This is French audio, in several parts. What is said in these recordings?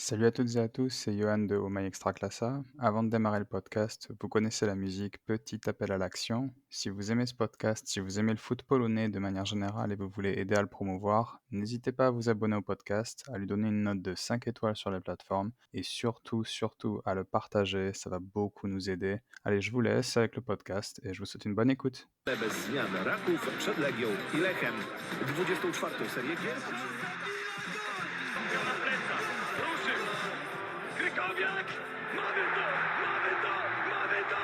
Salut à toutes et à tous, c'est Johan de Oh My Extra Classa. Avant de démarrer le podcast, vous connaissez la musique, petit appel à l'action. Si vous aimez ce podcast, si vous aimez le foot polonais de manière générale et vous voulez aider à le promouvoir, n'hésitez pas à vous abonner au podcast, à lui donner une note de 5 étoiles sur les plateformes et surtout à le partager, ça va beaucoup nous aider. Allez, je vous laisse avec le podcast et je vous souhaite une bonne écoute. Bez zmian Raków przed Legią i Lechem 24. serię gier. Na plecach, ruszył, Krykowiak, mamy to!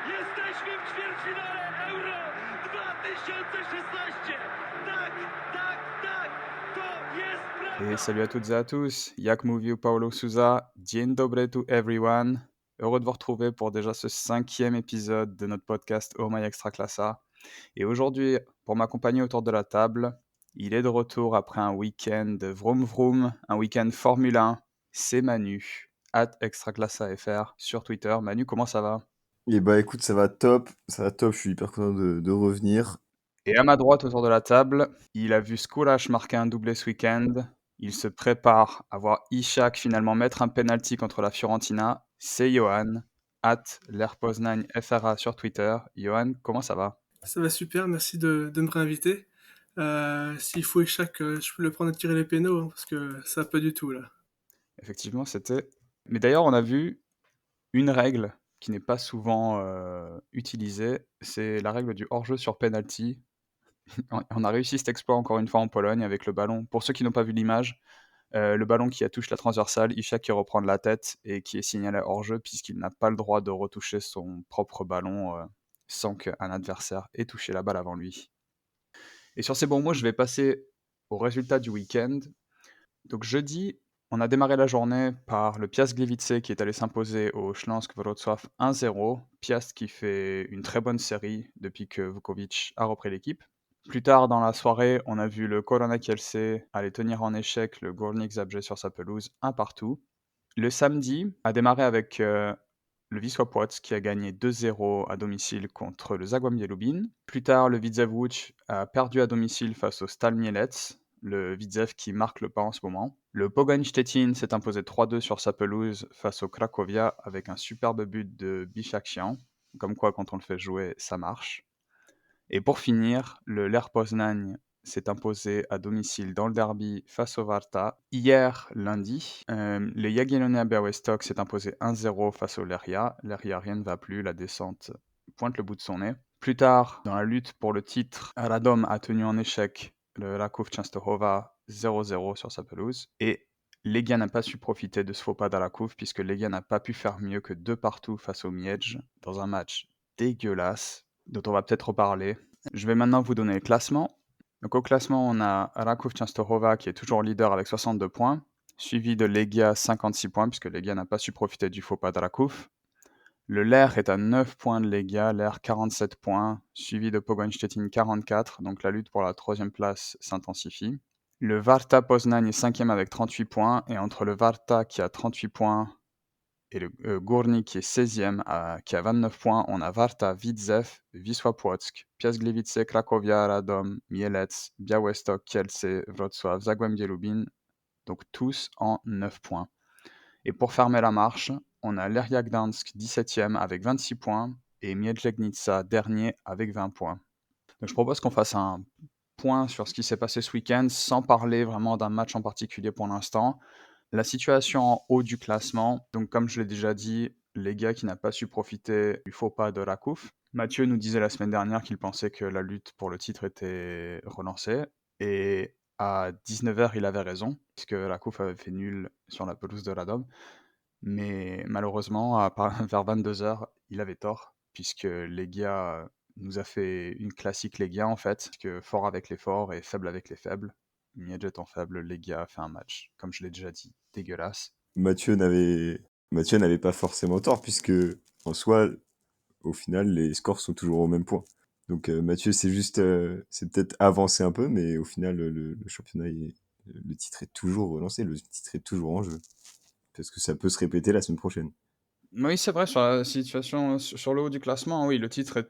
Jesteśmy w ćwierćfinale Euro 2016! Tak, to jest prawda! Et salut à toutes et à tous, jak mówił Paulo Souza, dzień dobry to everyone. Heureux de vous retrouver pour déjà ce 5e épisode de notre podcast Oh My Extra Classa. Et aujourd'hui, pour m'accompagner autour de la table, il est de retour après un week-end vroom vroom, un week-end Formule 1. C'est Manu, @extraclassafr sur Twitter. Manu, comment ça va? Et écoute, ça va top, je suis hyper content de revenir. Et à ma droite autour de la table, il a vu Skulash marquer un doublé ce week-end. Il se prépare à voir Ishak finalement mettre un penalty contre la Fiorentina. C'est Johan, @lerpoznań FRA sur Twitter. Johan, comment ça va? Ça va super, merci de me réinviter. S'il faut échec, je peux le prendre à tirer les pénaux, hein, parce que ça va pas du tout là. Effectivement, c'était. Mais d'ailleurs, on a vu une règle qui n'est pas souvent utilisée, c'est la règle du hors-jeu sur penalty. On a réussi cet exploit encore une fois en Pologne avec le ballon. Pour ceux qui n'ont pas vu l'image, le ballon qui touche la transversale, Ishak qui reprend de la tête et qui est signalé hors-jeu puisqu'il n'a pas le droit de retoucher son propre ballon sans qu'un adversaire ait touché la balle avant lui. Et sur ces bons mots, je vais passer au résultat du week-end. Donc jeudi, on a démarré la journée par le Piast Gliwice qui est allé s'imposer au Śląsk Wrocław 1-0. Piast qui fait une très bonne série depuis que Vukovic a repris l'équipe. Plus tard dans la soirée, on a vu le Korona Kielce aller tenir en échec le Górnik Zabrze sur sa pelouse, un partout. Le samedi a démarré avec le Wisła Płock qui a gagné 2-0 à domicile contre le Zagłębie Lubin. Plus tard, le Widzew Łódź a perdu à domicile face au Stal Mielec, le Widzew qui marque le pas en ce moment. Le Pogoń Szczecin s'est imposé 3-2 sur sa pelouse face au Cracovia avec un superbe but de Bishakshian. Comme quoi, quand on le fait jouer, ça marche. Et pour finir, le Lech Poznań s'est imposé à domicile dans le derby face au Warta. Hier, lundi, le Jagiellonia Białystok s'est imposé 1-0 face au Lechia. Lechia, rien ne va plus, la descente pointe le bout de son nez. Plus tard, dans la lutte pour le titre, Radom a tenu en échec le Raków Częstochowa 0-0 sur sa pelouse. Et Legia n'a pas su profiter de ce faux pas d'Araków puisque Legia n'a pas pu faire mieux que 2 partout face au Miedź dans un match dégueulasse dont on va peut-être reparler. Je vais maintenant vous donner le classement. Donc au classement, on a Raków Częstochowa qui est toujours leader avec 62 points, suivi de Legia 56 points puisque Legia n'a pas su profiter du faux pas d'Araków. Le Lech est à 9 points de Legia, Lech 47 points, suivi de Pogoń Szczecin 44, donc la lutte pour la 3e place s'intensifie. Le Warta Poznań est 5e avec 38 points, et entre le Warta qui a 38 points et le Górnik qui est 16e qui a 29 points, on a Warta, Widzew, Wisła Płock, Piast Gliwice, Cracovia, Radom, Mielec, Białystok, Kielce, Wrocław, Zagłębie Lubin, donc tous en 9 points. Et pour fermer la marche, on a Lechia Gdańsk 17e avec 26 points et Miedź Legnica dernier avec 20 points. Donc je propose qu'on fasse un point sur ce qui s'est passé ce week-end sans parler vraiment d'un match en particulier pour l'instant. La situation en haut du classement, donc comme je l'ai déjà dit, les gars qui n'a pas su profiter du faux pas de Rakouf. Mathieu nous disait la semaine dernière qu'il pensait que la lutte pour le titre était relancée. Et à 19h, il avait raison, puisque Rakouf avait fait nul sur la pelouse de Radom. Mais malheureusement, vers 22h, il avait tort, puisque Legia nous a fait une classique Legia en fait, que fort avec les forts et faible avec les faibles. Miedź étant faible, Legia a fait un match, comme je l'ai déjà dit, dégueulasse. Mathieu n'avait pas forcément tort, puisque en soi, au final, les scores sont toujours au même point. Donc Mathieu, c'est peut-être avancé un peu, mais au final, le championnat, le titre est toujours relancé, le titre est toujours en jeu. Parce que ça peut se répéter la semaine prochaine. Oui, c'est vrai, sur la situation, sur le haut du classement, oui, le titre est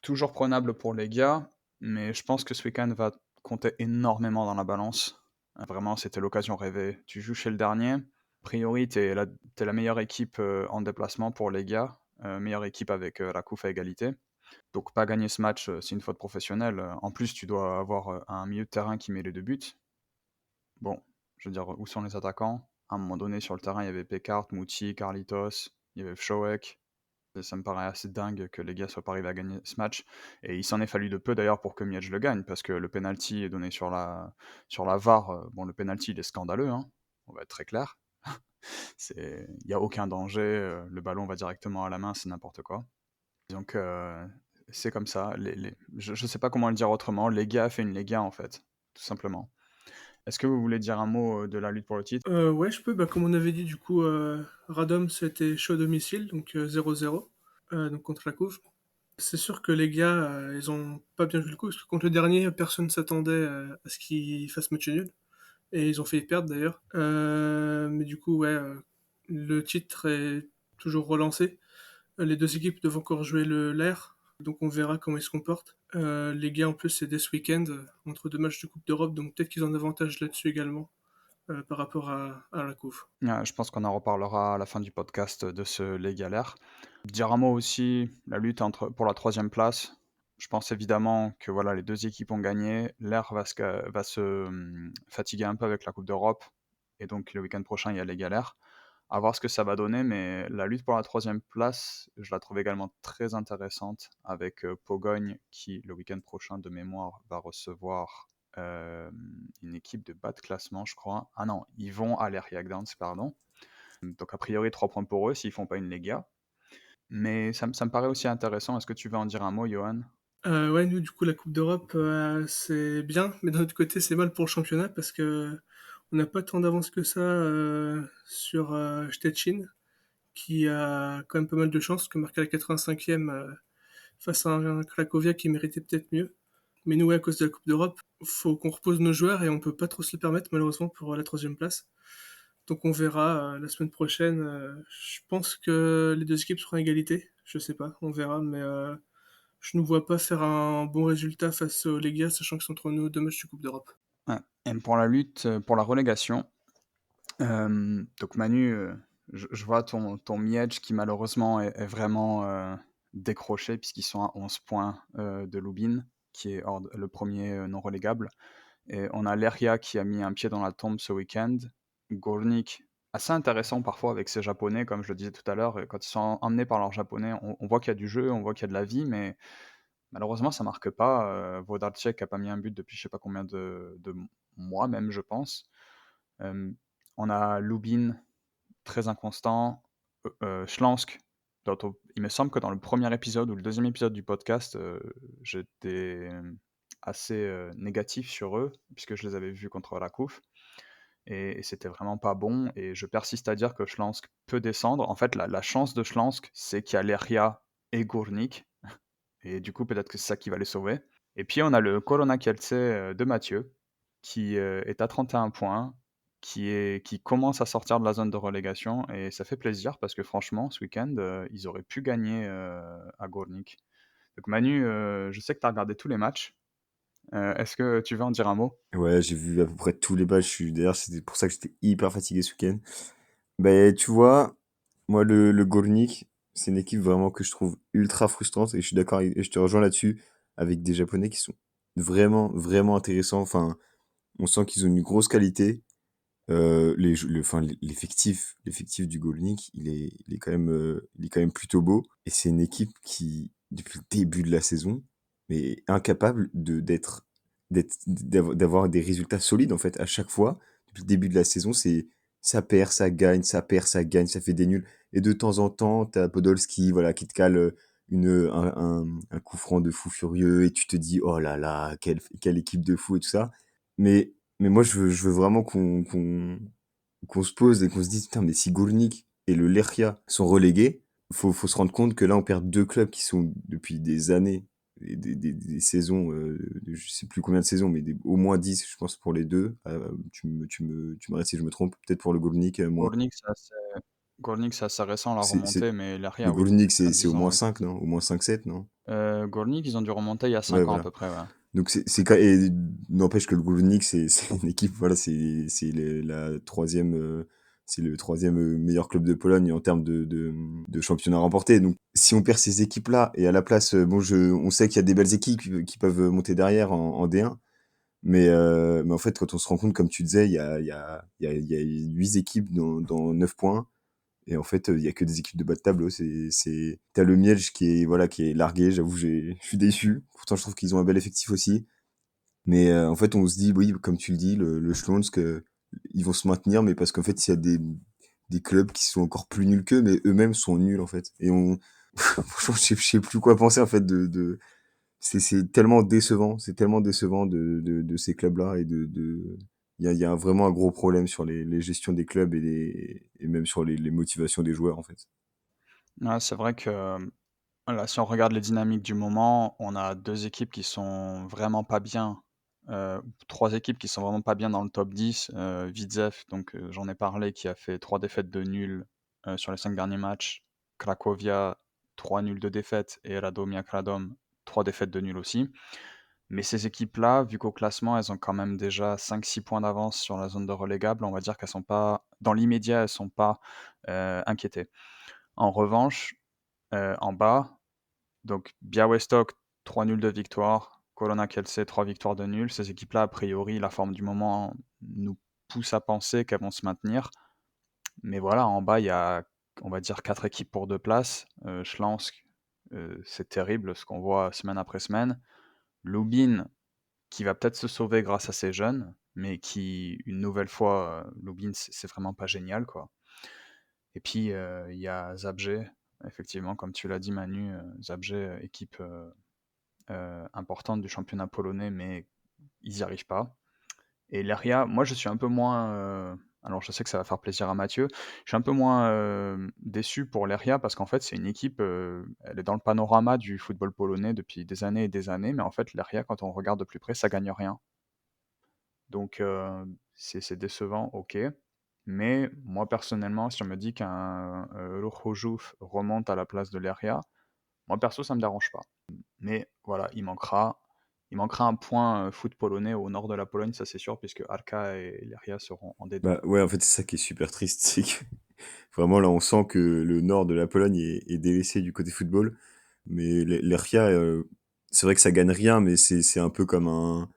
toujours prenable pour les gars, mais je pense que ce week-end va compter énormément dans la balance. Vraiment, c'était l'occasion rêvée. Tu joues chez le dernier, A priori, t'es la meilleure équipe en déplacement pour les gars, meilleure équipe avec Rakouf à égalité. Donc pas gagner ce match, c'est une faute professionnelle. En plus, tu dois avoir un milieu de terrain qui met les 2 buts. Bon, je veux dire, où sont les attaquants? À un moment donné, sur le terrain, il y avait Pekart, Mouti, Carlitos, il y avait Fshowek. Et ça me paraît assez dingue que les gars soient pas arrivés à gagner ce match. Et il s'en est fallu de peu d'ailleurs pour que Miedj le gagne, parce que le penalty est donné sur la VAR. Bon, le penalty, il est scandaleux, hein, on va être très clair. Il n'y a aucun danger, le ballon va directement à la main, c'est n'importe quoi. Donc c'est comme ça. Je ne sais pas comment le dire autrement. Lega a fait une Lega en fait, tout simplement. Est-ce que vous voulez dire un mot de la lutte pour le titre? Ouais, je peux. Bah, comme on avait dit, du coup, Radom, c'était chaud à domicile, donc 0-0, donc contre la couve. C'est sûr que les gars, ils ont pas bien joué le coup, parce que contre le dernier, personne ne s'attendait à ce qu'ils fassent match nul. Et ils ont failli perdre d'ailleurs. Mais du coup, ouais, le titre est toujours relancé. Les deux équipes doivent encore jouer l'air, donc on verra comment ils se comportent. Les gars, en plus, c'est dès ce week-end, entre deux matchs de Coupe d'Europe, donc peut-être qu'ils ont un avantage là-dessus également, par rapport à la couve. Je pense qu'on en reparlera à la fin du podcast de ce Légalère. Dire un mot aussi, la lutte pour la troisième place. Je pense évidemment que voilà, les deux équipes ont gagné. L'air va se fatiguer un peu avec la Coupe d'Europe. Et donc le week-end prochain, il y a les galères. À voir ce que ça va donner, mais la lutte pour la troisième place, je la trouve également très intéressante avec Pogogne qui, le week-end prochain, de mémoire, va recevoir une équipe de bas de classement, je crois. Ah non, ils vont à l'Eriag Dance, pardon. Donc a priori, 3 points pour eux s'ils font pas une Lega. Mais ça me paraît aussi intéressant. Est-ce que tu veux en dire un mot, Johan? Ouais, nous, du coup, la Coupe d'Europe, c'est bien, mais d'un autre côté, c'est mal pour le championnat parce que on n'a pas tant d'avance que ça sur Stettin, qui a quand même pas mal de chance, que marqué à la 85e face à un Cracovia qui méritait peut-être mieux. Mais nous, ouais, à cause de la Coupe d'Europe, faut qu'on repose nos joueurs et on peut pas trop se le permettre, malheureusement, pour la troisième place. Donc on verra la semaine prochaine. Je pense que les deux équipes seront à égalité. Je sais pas, on verra, mais je ne vois pas faire un bon résultat face aux Legia, sachant qu'ils sont entre nous deux matchs de Coupe d'Europe. Ouais. Et pour la lutte, pour la relégation, donc Manu, je vois ton Miedj qui malheureusement est vraiment décroché puisqu'ils sont à 11 points de Lubin, qui est le premier non relégable. Et on a Leria qui a mis un pied dans la tombe ce week-end. Gornik, assez intéressant parfois avec ses japonais, comme je le disais tout à l'heure. Quand ils sont emmenés par leurs japonais, on voit qu'il y a du jeu, on voit qu'il y a de la vie, mais malheureusement ça marque pas. Vodarczyk n'a pas mis un but depuis je sais pas combien de mois même, je pense. On a Lubin, très inconstant. Schlansk, il me semble que dans le premier épisode ou le deuxième épisode du podcast, j'étais assez négatif sur eux, puisque je les avais vus contre Rakov. Et c'était vraiment pas bon. Et je persiste à dire que Schlansk peut descendre. En fait, la chance de Schlansk, c'est qu'il y a Leria et Gournik. Et du coup, peut-être que c'est ça qui va les sauver. Et puis, on a le Corona Kielce de Mathieu, qui est à 31 points, qui commence à sortir de la zone de relégation. Et ça fait plaisir parce que franchement, ce week-end, ils auraient pu gagner à Gornik. Donc Manu, je sais que tu as regardé tous les matchs. Est-ce que tu veux en dire un mot? Ouais, j'ai vu à peu près tous les matchs. D'ailleurs, c'était pour ça que j'étais hyper fatigué ce week-end. Ben, tu vois, moi, le Gornik, c'est une équipe vraiment que je trouve ultra frustrante et je suis d'accord et je te rejoins là-dessus avec des Japonais qui sont vraiment, vraiment intéressants. Enfin, on sent qu'ils ont une grosse qualité. L'effectif du Gornik, il est quand même plutôt beau. Et c'est une équipe qui, depuis le début de la saison, est incapable d'avoir des résultats solides en fait à chaque fois. Depuis le début de la saison, ça perd, ça gagne, ça perd, ça gagne, ça fait des nuls. Et de temps en temps, t'as Podolski, voilà, qui te cale un coup franc de fou furieux et tu te dis, oh là là, quelle équipe de fou et tout ça. Mais moi, je veux vraiment qu'on se pose et qu'on se dise, putain, mais si Gournik et le Lechia sont relégués, faut se rendre compte que là, on perd deux clubs qui sont depuis des années, des saisons, je sais plus combien de saisons, mais au moins 10, je pense, pour les deux. Tu m'arrêtes si je me trompe, peut-être pour le Gournik, moins. Gornik, c'est assez récent la C'est, remontée, mais le Leria, oui, Gournik, ça fait c'est au 10 ans, moins oui. 5 non? Au moins 5 7 non? Gornik, ils ont dû remonter il y a Ouais, 5 ans à voilà. peu près, ouais. Donc et n'empêche que le Goulounik, c'est une équipe, voilà, c'est la troisième, c'est le troisième meilleur club de Pologne en termes de championnat remporté. Donc, si on perd ces équipes-là, et à la place, on sait qu'il y a des belles équipes qui peuvent monter derrière en D1, mais en fait, quand on se rend compte, comme tu disais, il y a 8 équipes dans 9 points, et en fait, il y a que des équipes de bas de tableau. T'as le Miedź qui est largué, j'avoue, je suis déçu. Pourtant, je trouve qu'ils ont un bel effectif aussi. Mais en fait, on se dit, oui, comme tu le dis, le Śląsk, ils vont se maintenir, mais parce qu'en fait, il y a des clubs qui sont encore plus nuls qu'eux, mais eux-mêmes sont nuls, en fait. Et franchement, je sais plus quoi penser, en fait, c'est tellement décevant de ces clubs-là, et il y a vraiment un gros problème sur les gestions des clubs et même sur les motivations des joueurs, en fait. Ouais, c'est vrai que, voilà, si on regarde les dynamiques du moment, on a 2 équipes qui sont vraiment pas bien, 3 équipes qui sont vraiment pas bien dans le top 10. Widzew, donc j'en ai parlé, qui a fait 3 défaites de nul, sur les 5 derniers matchs. Cracovia, 3 nuls de défaite et Radomia Radom, 3 défaites de nul aussi. Mais ces équipes-là, vu qu'au classement, elles ont quand même déjà 5-6 points d'avance sur la zone de relégable, on va dire qu'elles sont pas dans l'immédiat, elles sont pas, inquiétées. En revanche, en bas, donc Białystok, 3 nuls de victoire, Korona Kielce, 3 victoires de nul. Ces équipes-là, a priori, la forme du moment nous pousse à penser qu'elles vont se maintenir. Mais voilà, en bas, il y a, on va dire, 4 équipes pour 2 places. Śląsk, c'est terrible ce qu'on voit semaine après semaine. Lubin, qui va peut-être se sauver grâce à ses jeunes, mais qui, une nouvelle fois, Lubin, c'est vraiment pas génial, quoi. Et puis, il y a Zabrze, effectivement, comme tu l'as dit, Manu, Zabrze, équipe importante du championnat polonais, mais ils n'y arrivent pas. Et Leria, moi je suis un peu moins. Alors je sais que ça va faire plaisir à Mathieu, je suis un peu moins déçu pour Leria parce qu'en fait c'est une équipe, elle est dans le panorama du football polonais depuis des années et des années, mais en fait Leria, quand on regarde de plus près, ça gagne rien. Donc c'est décevant, ok. Mais moi personnellement, si on me dit qu'un Ruch Chorzów remonte à la place de Leria, moi perso ça me dérange pas. Mais voilà, il manquera un point foot polonais au nord de la Pologne, ça c'est sûr, puisque Arka et Leria seront en D2. Bah ouais, en fait, c'est ça qui est super triste, c'est que vraiment là, on sent que le nord de la Pologne est délaissé du côté football. Mais l'Echia, c'est vrai que ça gagne rien, mais c'est un peu comme un.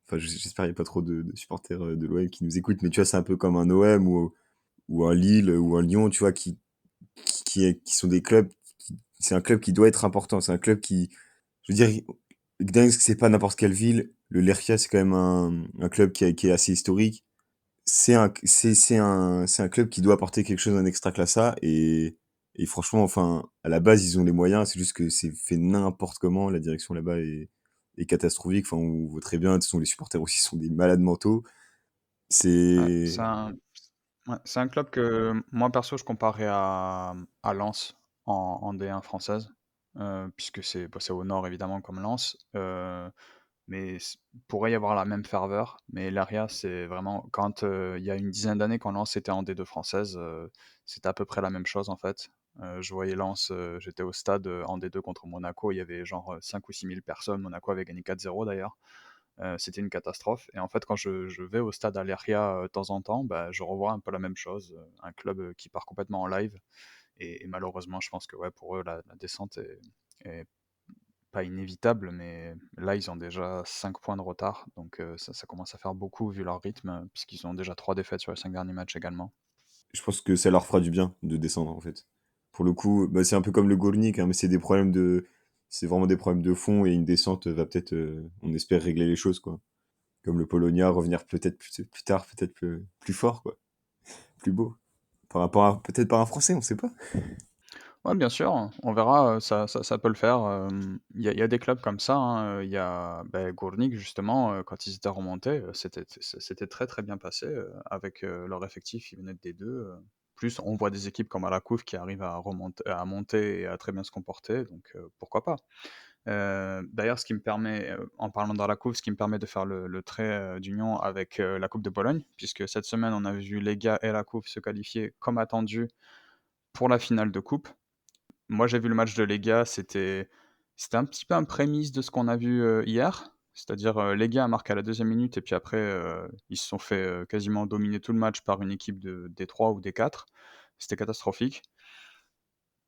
Enfin, j'espère qu'il n'y a pas trop de supporters de l'OM qui nous écoutent, mais tu vois, c'est un peu comme un OM ou un Lille ou un Lyon, tu vois, qui sont des clubs. C'est un club qui doit être important. C'est un club qui. Je veux dire, Gdańsk, c'est pas n'importe quelle ville. Le Lechia, c'est quand même un club qui est assez historique. C'est un club qui doit apporter quelque chose en extraclassa, et franchement, enfin, à la base, ils ont les moyens, c'est juste que c'est fait n'importe comment, la direction là-bas est catastrophique, enfin, on voit très bien, de toute façon, les supporters aussi sont des malades mentaux. Ouais, C'est, ouais, c'est un club que moi perso je comparais à Lens en D1 française, puisque c'est bah, c'est au nord évidemment comme Lens, mais pourrait y avoir la même ferveur. Mais l'Aria, c'est vraiment quand il y a une dizaine d'années, quand Lens était en D2 française, c'était à peu près la même chose en fait. Je voyais Lens, j'étais au stade en D2 contre Monaco, il y avait genre 5 ou 6 000 personnes. Monaco avait gagné 4-0 d'ailleurs. C'était une catastrophe. Et en fait, quand je vais au stade Aléria de temps en temps, bah, je revois un peu la même chose. Un club qui part complètement en live. Et malheureusement, je pense que ouais, pour eux, la descente est pas inévitable, mais là, ils ont déjà 5 points de retard. Donc ça commence à faire beaucoup vu leur rythme, puisqu'ils ont déjà 3 défaites sur les 5 derniers matchs également. je pense que ça leur fera du bien de descendre, en fait. Pour le coup, bah, c'est un peu comme le Górnik, hein, mais c'est vraiment des problèmes de fond, et une descente va peut-être, on espère régler les choses, quoi. Comme le Polonia, revenir peut-être plus tard, peut-être plus fort, quoi. Plus beau. Peut-être par un Français, on sait pas. Ouais, bien sûr, on verra, ça peut le faire. Il y a des clubs comme ça, hein, il y a bah, Górnik justement, quand ils étaient remontés, c'était très très bien passé avec leur effectif, ils venaient de D2. Plus on voit des équipes comme Alakouf qui arrivent à monter et à très bien se comporter, donc pourquoi pas. D'ailleurs, ce qui me permet, en parlant d'Alakouf, ce qui me permet de faire le trait d'union avec la Coupe de Pologne, puisque cette semaine on a vu Legia et Alakouf se qualifier comme attendu pour la finale de coupe. Moi, j'ai vu le match de Lega, c'était un petit peu un prémisse de ce qu'on a vu hier. C'est-à-dire, Legia a marqué à la 2e minute et puis après, ils se sont fait, quasiment dominer tout le match par une équipe de D3 ou D4. C'était catastrophique.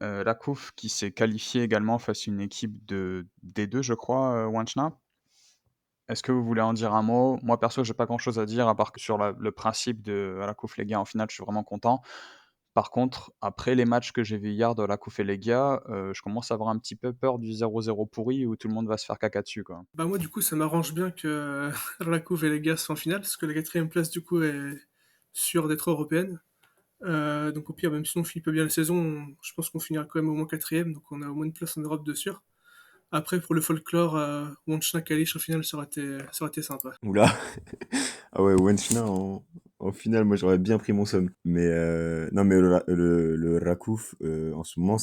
Rakuf qui s'est qualifié également face à une équipe de D2, je crois, Wanchna. Est-ce que vous voulez en dire un mot? Moi perso, j'ai pas grand-chose à dire à part que sur le principe de Rakuf Legia en finale, je suis vraiment content. Par contre, après les matchs que j'ai vus hier de Rakuf et Legia, je commence à avoir un petit peu peur du 0-0 pourri où tout le monde va se faire caca dessus, quoi. Bah moi du coup ça m'arrange bien que Rakov et les gars soient en finale, parce que la quatrième place du coup est sûre d'être européenne. Donc au pire, même si on finit pas bien la saison, je pense qu'on finira quand même au moins quatrième, donc on a au moins une place en Europe de sûr. Après pour le folklore, Wanchna Kalish en finale ça aurait été sympa. Oula. Ah ouais, Wenchna en finale, moi j'aurais bien pris mon somme. Mais non, mais le Rakouf, en ce moment,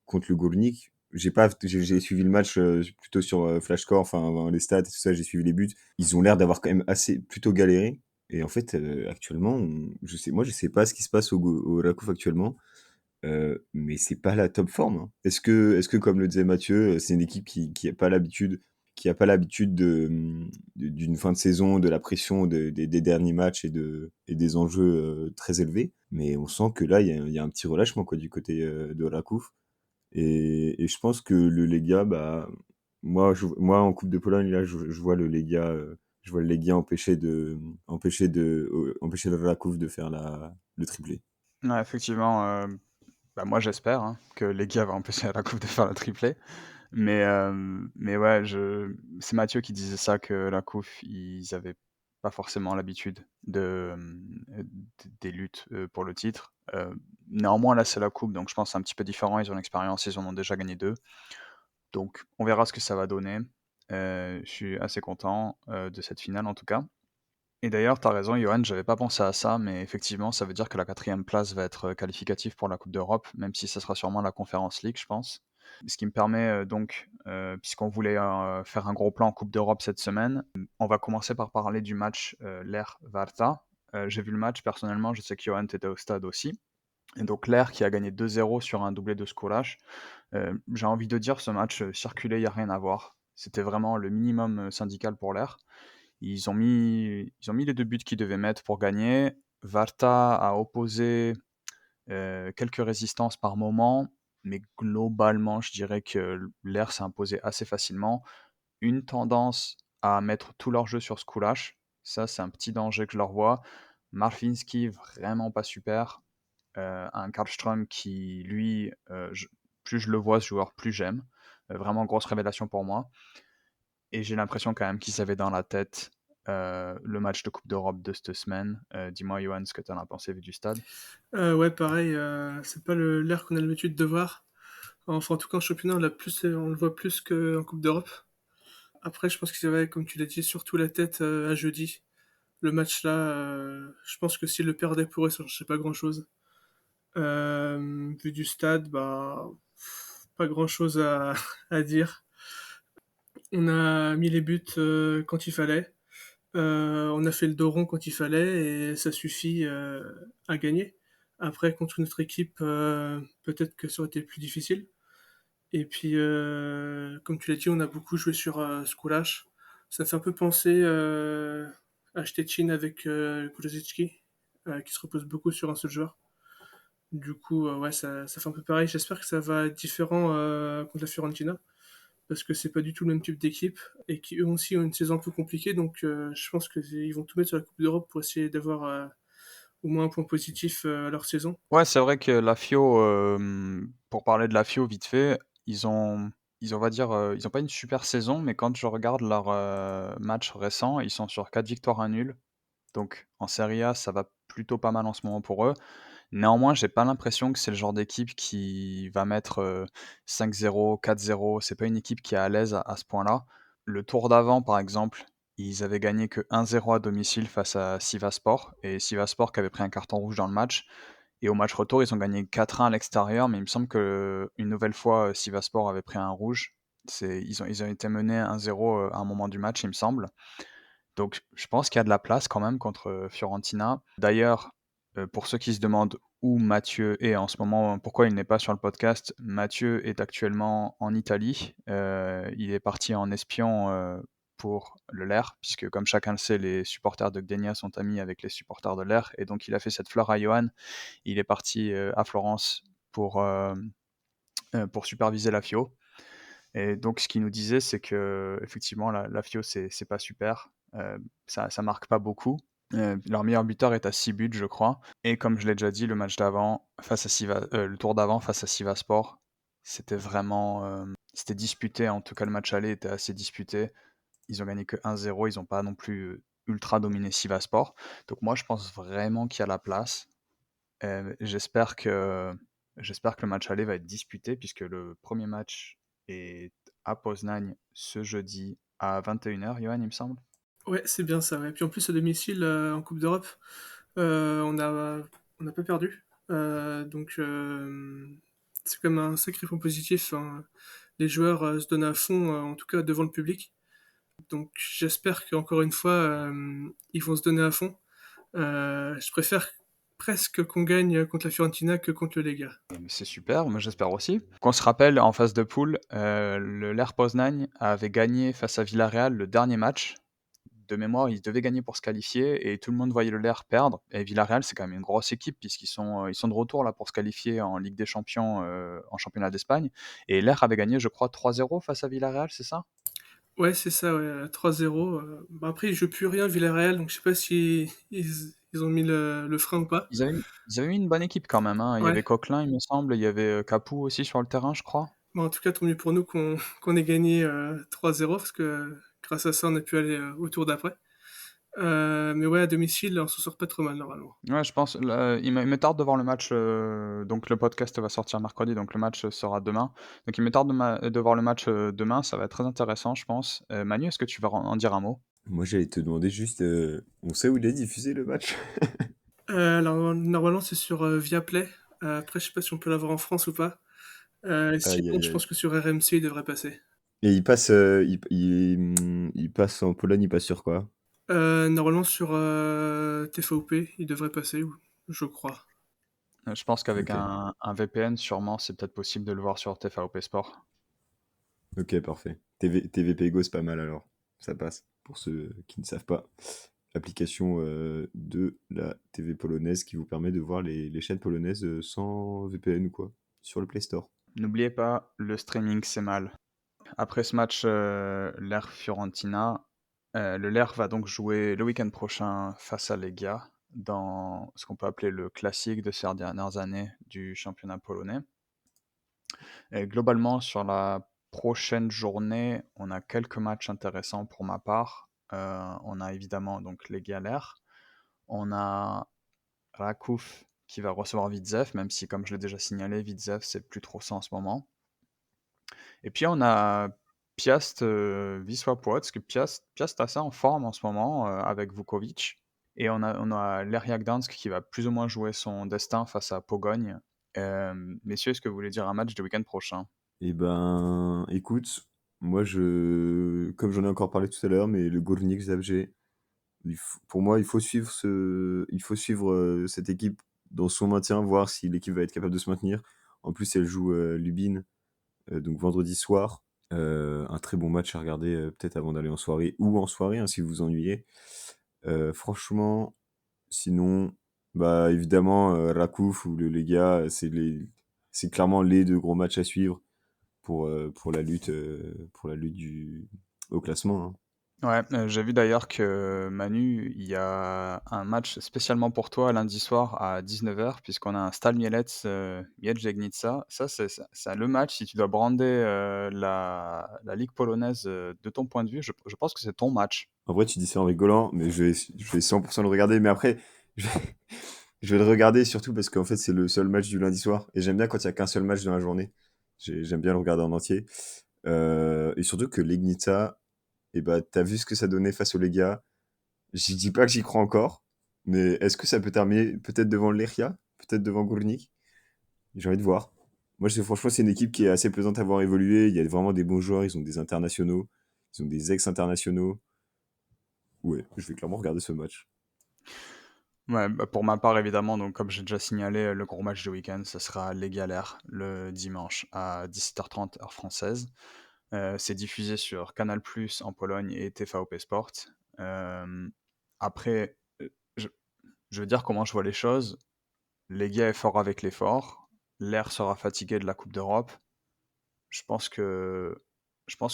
contre le Gournik, j'ai suivi le match plutôt sur Flashcore, enfin les stats et tout ça, j'ai suivi les buts. Ils ont l'air d'avoir quand même assez plutôt galéré. Et en fait, actuellement, moi je sais pas ce qui se passe au Rakouf actuellement. Mais c'est pas la top forme, hein. Est-ce que comme le disait Mathieu, c'est une équipe qui a pas l'habitude d'une fin de saison, de la pression des derniers matchs et des enjeux très élevés. Mais on sent que là, il y a un petit relâchement quoi, du côté de Rakouf. Et je pense que le Legia, bah, moi en Coupe de Pologne, là, je vois le Legia, empêcher le Rakouf de faire le triplé. Ouais, effectivement, bah, moi j'espère, hein, que Legia va empêcher Rakuf de faire le triplé. Mais ouais, c'est Mathieu qui disait ça, que Rakuf, ils avaient pas forcément l'habitude des luttes pour le titre. Néanmoins, là, c'est la coupe, donc je pense que c'est un petit peu différent. Ils ont l'expérience, ils en ont déjà gagné 2. Donc, on verra ce que ça va donner. Je suis assez content de cette finale, en tout cas. Et d'ailleurs, tu as raison, Johan, j'avais pas pensé à ça, mais effectivement, ça veut dire que la 4e place va être qualificative pour la Coupe d'Europe, même si ça sera sûrement la Conference League, je pense. Ce qui me permet donc, puisqu'on voulait faire un gros plan en Coupe d'Europe cette semaine, on va commencer par parler du match Ler-Varta. J'ai vu le match personnellement, je sais que Johan était au stade aussi. Et donc Ler qui a gagné 2-0 sur un doublé de Skolash. J'ai envie de dire, ce match circulé, il n'y a rien à voir. C'était vraiment le minimum syndical pour Ler. Ils ont mis les 2 buts qu'ils devaient mettre pour gagner. Varta a opposé quelques résistances par moment, mais globalement, je dirais que l'Air s'est imposé assez facilement. Une tendance à mettre tout leur jeu sur Skulash, ça c'est un petit danger que je leur vois. Marfinski, vraiment pas super. Un Karlström qui, lui, plus je le vois ce joueur, plus j'aime. Vraiment grosse révélation pour moi. Et j'ai l'impression quand même qu'ils avaient dans la tête le match de Coupe d'Europe de cette semaine. Dis-moi, Johan, ce que tu en as pensé vu du stade. Ouais, pareil, c'est pas l'air qu'on a l'habitude de voir. Enfin, en tout cas, en championnat, on le voit plus qu'en Coupe d'Europe. Après, je pense qu'ils avaient, comme tu l'as dit, surtout la tête à jeudi. Le match là, je pense que s'ils le perdaient pour eux, ça ne changeait pas grand-chose. Vu du stade, bah, pas grand-chose à dire. On a mis les buts quand il fallait. On a fait le dos rond quand il fallait et ça suffit à gagner. Après, contre notre équipe, peut-être que ça aurait été plus difficile. Et puis, comme tu l'as dit, on a beaucoup joué sur Skulash. Ça fait un peu penser à Stettin avec Kulusevski, qui se repose beaucoup sur un seul joueur. Du coup, ouais, ça fait un peu pareil. J'espère que ça va être différent contre la Fiorentina, parce que c'est pas du tout le même type d'équipe, et qui eux aussi ont une saison un peu compliquée. Donc, je pense qu'ils vont tout mettre sur la Coupe d'Europe pour essayer d'avoir au moins un point positif à leur saison. Ouais, c'est vrai que la FIO, pour parler de la FIO vite fait, ils ont, on va dire, ils ont pas une super saison, mais quand je regarde leurs matchs récents, ils sont sur 4 victoires, 1 nul. Donc en Serie A, ça va plutôt pas mal en ce moment pour eux. Néanmoins, j'ai pas l'impression que c'est le genre d'équipe qui va mettre 5-0, 4-0. C'est pas une équipe qui est à l'aise à ce point-là. Le tour d'avant, par exemple, ils avaient gagné que 1-0 à domicile face à Sivasspor, et Sivasspor qui avait pris un carton rouge dans le match. Et au match retour, ils ont gagné 4-1 à l'extérieur, mais il me semble que une nouvelle fois, Sivasspor avait pris un rouge. Ils ont été menés 1-0 à un moment du match, il me semble. Donc je pense qu'il y a de la place quand même contre Fiorentina. D'ailleurs, Pour ceux qui se demandent où Mathieu est en ce moment, pourquoi il n'est pas sur le podcast, Mathieu est actuellement en Italie. Il est parti en espion pour le LER, puisque comme chacun le sait, les supporters de Gdenia sont amis avec les supporters de l'ER, et donc il a fait cette fleur à Johan. Il est parti à Florence pour superviser la FIO. Et donc ce qu'il nous disait, c'est que effectivement la FIO c'est pas super, ça marque pas beaucoup. Leur meilleur buteur est à 6 buts, je crois. Et comme je l'ai déjà dit, le match d'avant, le tour d'avant face à Sivasspor, c'était vraiment, c'était disputé. En tout cas, le match aller était assez disputé. Ils ont gagné que 1-0. Ils n'ont pas non plus ultra dominé Sivasspor. Donc moi, je pense vraiment qu'il y a la place. J'espère que le match aller va être disputé puisque le premier match est à Poznań ce jeudi à 21h, Johan, il me semble. Ouais, c'est bien ça. Ouais. Puis en plus, à domicile, en Coupe d'Europe, on n'a pas perdu. Donc, c'est quand même un sacré point positif, hein. Les joueurs se donnent à fond, en tout cas devant le public. Donc, j'espère qu'encore une fois, ils vont se donner à fond. Je préfère presque qu'on gagne contre la Fiorentina que contre le Lega. C'est super, moi j'espère aussi. Qu'on se rappelle, en phase de poule, le Lech Poznań avait gagné face à Villarreal le dernier match. De mémoire, ils devaient gagner pour se qualifier et tout le monde voyait le Lech perdre. Et Villarreal, c'est quand même une grosse équipe puisqu'ils sont de retour là pour se qualifier en Ligue des Champions, en championnat d'Espagne. Et Lech avait gagné, je crois, 3-0 face à Villarreal, c'est ça? Ouais, c'est ça, ouais, 3-0. Bah après, ils jouent plus rien, Villarreal, donc je sais pas si ils ont mis le frein ou pas. Ils avaient mis une bonne équipe quand même, hein. Il y Ouais. avait Coquelin, il me semble, il y avait Capou aussi sur le terrain, je crois. Bon, en tout cas, tant mieux pour nous qu'on ait gagné 3-0, parce que grâce à ça, on a pu aller au tour d'après. Mais ouais, à domicile, on s'en sort pas trop mal, normalement. Ouais, je pense. Là, il me tarde de voir le match. Donc, le podcast va sortir mercredi, donc le match sera demain. Donc, il me tarde de voir le match demain. Ça va être très intéressant, je pense. Manu, est-ce que tu vas en dire un mot? Moi, j'allais te demander juste, on sait où il est diffusé le match? Alors, normalement, c'est sur Viaplay. Après, je sais pas si on peut l'avoir en France ou pas. Aïe, Sinon, aïe, je aïe. pense que sur RMC, il devrait passer. Et il passe, il passe en Pologne, il passe sur quoi? Normalement, sur TVOP, il devrait passer, je crois. Je pense qu'avec Ok, un VPN, sûrement, c'est peut-être possible de le voir sur TVOP Sport. ok, parfait. TVP Go, c'est pas mal alors. Ça passe. Pour ceux qui ne savent pas. Application de la TV polonaise qui vous permet de voir les chaînes polonaises sans VPN ou quoi. Sur le Play Store. N'oubliez pas, le streaming, c'est mal. Après ce match, Lerre-Fiorentina, le Lerre va donc jouer le week-end prochain face à Legia dans ce qu'on peut appeler le classique de ces dernières années du championnat polonais. Et globalement, sur la prochaine journée, on a quelques matchs intéressants pour ma part. On a évidemment donc Legia-Lerre. On a Raków qui va recevoir Widzew, même si, comme je l'ai déjà signalé, Widzew, c'est plus trop ça en ce moment. Et puis on a Piast, Wisła Płock, que Piast a ça en forme en ce moment avec Vukovic. Et on a Lechia Gdansk qui va plus ou moins jouer son destin face à Pogoń. Messieurs, est-ce que vous voulez dire un match du week-end prochain? Eh ben, écoute, moi comme j'en ai encore parlé tout à l'heure, mais le Górnik Zabrze, pour moi, il faut suivre cette équipe dans son maintien, voir si l'équipe va être capable de se maintenir. En plus, elle joue Lubin, donc vendredi soir. Un très bon match à regarder peut-être avant d'aller en soirée ou en soirée hein, si vous vous ennuyez. Franchement, sinon, bah évidemment, Rakuf ou le Lega, c'est clairement les deux gros matchs à suivre pour la lutte au classement, hein. Ouais, j'ai vu d'ailleurs que Manu, il y a un match spécialement pour toi lundi soir à 19h, puisqu'on a un Stal Mielec, Miedź Legnica. Ça, c'est le match, si tu dois brander la Ligue polonaise de ton point de vue, je pense que c'est ton match. En vrai, tu dis ça en rigolant, mais je vais 100% le regarder. Mais après, je vais, je vais le regarder surtout parce qu'en fait, c'est le seul match du lundi soir. Et j'aime bien quand il n'y a qu'un seul match dans la journée. J'aime bien le regarder en entier. Et surtout que Legnica, et bah, t'as vu ce que ça donnait face au Lega. Je dis pas que j'y crois encore, mais est-ce que ça peut terminer peut-être devant le Lechia, peut-être devant Górnik? J'ai envie de voir. Moi, franchement, c'est une équipe qui est assez plaisante à voir évoluer. Il y a vraiment des bons joueurs, ils ont des internationaux, ils ont des ex-internationaux. Ouais, je vais clairement regarder ce match. Ouais, bah, pour ma part, évidemment, donc comme j'ai déjà signalé, le gros match du week-end, ce sera les Galères, le dimanche à 17h30 heure française. C'est diffusé sur Canal+ en Pologne et TVP Sport. Après, je je veux dire comment je vois les choses. Legia est fort avec l'effort. L'Air sera fatigué de la Coupe d'Europe. Je pense que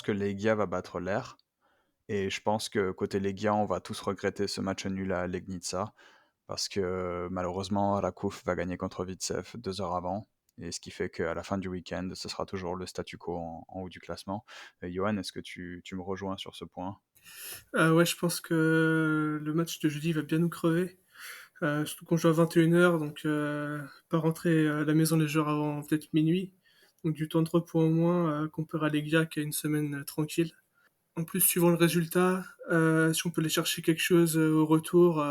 Legia va battre l'Air. Et je pense que côté Legia, on va tous regretter ce match nul à Legnica parce que malheureusement, Rakuf va gagner contre Vitsev 2 heures avant. Et ce qui fait qu'à la fin du week-end, ce sera toujours le statu quo en haut du classement. Johan, est-ce que tu me rejoins sur ce point? Ouais, je pense que le match de jeudi va bien nous crever. Surtout qu'on joue à 21h, donc pas rentrer à la maison les joueurs avant peut-être minuit. Donc du temps de repos en moins comparé à Legia qui a une semaine tranquille. En plus, suivant le résultat, si on peut aller chercher quelque chose au retour,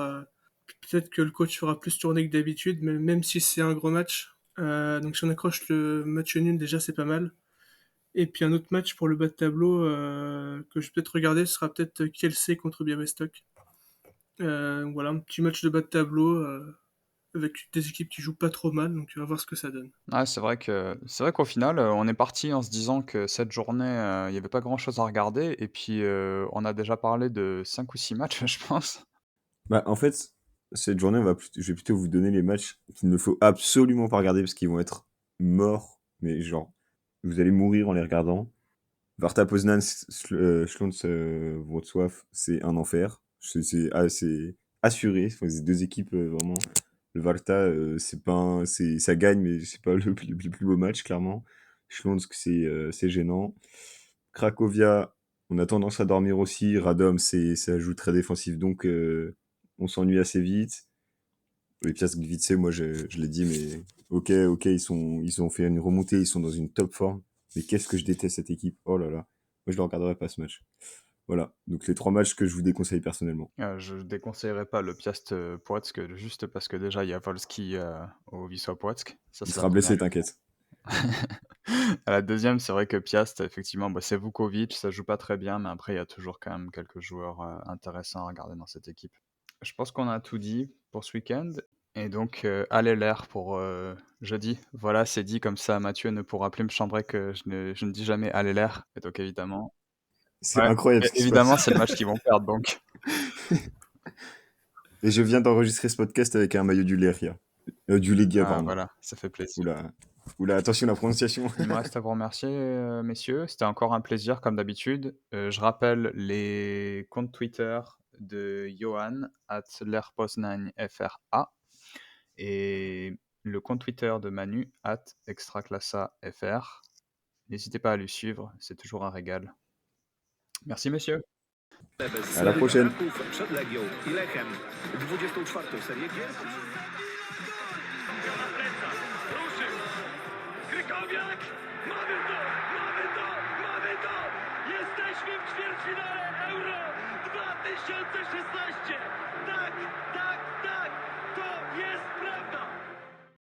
peut-être que le coach fera plus tourner que d'habitude, mais même si c'est un gros match. Donc si on accroche le match nul, déjà c'est pas mal. Et puis un autre match pour le bas de tableau que je vais peut-être regarder, ce sera peut-être Kielce contre Białystok. Voilà, un petit match de bas de tableau avec des équipes qui jouent pas trop mal, donc on va voir ce que ça donne. Ah, c'est vrai qu'au final, on est parti en se disant que cette journée, il y avait pas grand-chose à regarder et puis, on a déjà parlé de 5 ou 6 matchs, je pense. Bah, en fait, cette journée, je vais plutôt vous donner les matchs qu'il ne faut absolument pas regarder parce qu'ils vont être morts, mais genre, vous allez mourir en les regardant. Warta Poznan, Schlons Wrocław, c'est un enfer. C'est assuré. Enfin, c'est deux équipes vraiment. Le Warta, c'est pas ça gagne, mais c'est pas le plus beau match, clairement. Śląsk, c'est gênant. Cracovia, on a tendance à dormir aussi. Radom, ça joue très défensif, donc on s'ennuie assez vite. Les Piast Gliwice, moi je l'ai dit, mais ok, ils ont fait une remontée, ils sont dans une top forme. Mais qu'est-ce que je déteste cette équipe. Oh là là. Moi je ne regarderai pas ce match. Voilà, donc les 3 matchs que je vous déconseille personnellement. Je déconseillerais pas le Piast, Płock juste parce que déjà il y a Wolski, au Wisła Płock. Ça, Il c'est la sera première blessé, chose. t'inquiète. À la deuxième, c'est vrai que Piast, effectivement, bah, c'est Vukovic, ça joue pas très bien, mais après il y a toujours quand même quelques joueurs, intéressants à regarder dans cette équipe. Je pense qu'on a tout dit pour ce week-end et donc, allez l'air pour, jeudi. Voilà, c'est dit comme ça Mathieu ne pourra plus me chambrer que je ne dis jamais allez l'air et donc évidemment C'est ouais, incroyable ce qui se évidemment, passe. c'est le match qu'ils vont perdre donc. Et je viens d'enregistrer ce podcast avec un maillot du Legia. Du Legia, Ah pardon. voilà, ça fait plaisir. Oula, oula, attention la prononciation. Il me reste à vous remercier, messieurs. C'était encore un plaisir comme d'habitude. Je rappelle les comptes Twitter de Johan @lerpoznań_FRA et le compte Twitter de Manu @extraclassafr. N'hésitez pas à le suivre, c'est toujours un régal. Merci messieurs. Bez À la prochaine. Raków przed Legią i Lechem 24. Serię Gier. Na plecach, ruszył. Krykowiak, mamy to, mamy to, mamy to. Jesteśmy w ćwierćfinale Euro 2016.